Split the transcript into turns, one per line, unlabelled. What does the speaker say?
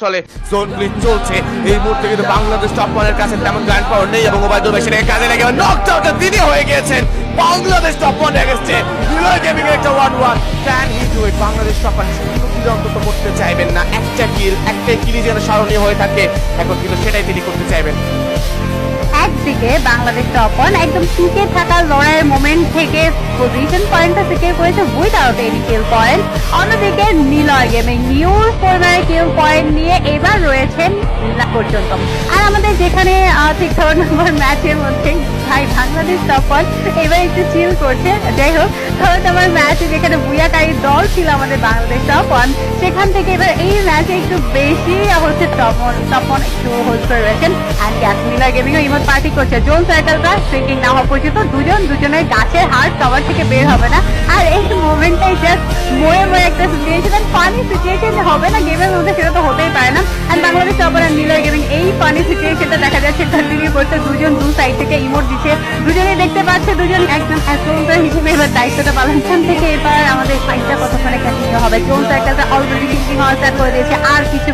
চলে zone bleach চলছে এই মুহূর্তে কিন্তু বাংলাদেশ টপ ওয়ানের কাছে তেমন গ্র্যান্ড পাওয়ার নেই এবং ওবায়দুল ভাই সেটাকে কাজে লেগে নকড আউটের দিনে হয়ে গিয়েছেন বাংলাদেশ টপ ওয়ান এগেইনস্টে নিলয় গেমিং এর একটা 1-1 can he do it Bangladesh top one শুধু অন্তত করতে চাইবেন না একটা কিলই যেন স্মরণীয় হয়ে থাকে এখন কিন্তু সেটাই তিনি করতে চাইবেন।
একদিকে বাংলাদেশ টপ ওয়ান একদম টিকে থাকার লড়াইয়ের মোমেন্ট থেকে পজিশন পয়েন্টটা সিকিউর করেছে উইদাউট এনি কিল পয়েন্ট, অন্যদিকে নিলয় গেমিং নিউ পরিমাণে কিল পয়েন্ট নিয়ে এবার রয়েছেন পর্যন্ত। আর আমাদের যেখানে ঠিক 3rd নম্বর ম্যাচের মধ্যে ভাই বাংলাদেশ টপ ওয়ান এবার একটু চিল করছে। যাই হোক 3rd নম্বর ম্যাচে যেখানে বুয়াকারী দল ছিল আমাদের বাংলাদেশ টপ ওয়ান, সেখান থেকে এবার এই ম্যাচে একটু বেশি হচ্ছে টপ ওয়ান একটু হোল্ড করে রয়েছেন। অ্যান্ড গ্যাস নিলয় গেমিংও ইমোট পার্টি করছে জোন সার্কেলটা স্ট্রিকিং না হওয়া পর্যন্ত দুজনের গাছের হার্ট কভার থেকে বের হবে না। আর এই মোমেন্টটাই জাস্ট ময়ে একটা সিচুয়েশন, ফানি সিচুয়েশন হবে না গেমের মধ্যে, সেটা তো হতেই পারে না। অ্যান্ড বাংলাদেশ টপ ওয়ান আর নিলয় গেমিং এই ফানি সিচুয়েশনটা দেখা যাচ্ছে কন্টিনিউ করতে, দুজন দু সাইড থেকে ইমোট দিচ্ছে, দুজনেই দেখতে পাচ্ছে দুজন একদম অ্যাসোল্টার হিসেবে এবার দায়িত্বটা পালন থেকে। এবার আমাদের ফাইটটা কতক্ষণে কন্টিনিউ হবে, জোন সার্কেলটা অলরেডি কিলিং হওয়া স্টার্ট করে দিয়েছে, আর কিছু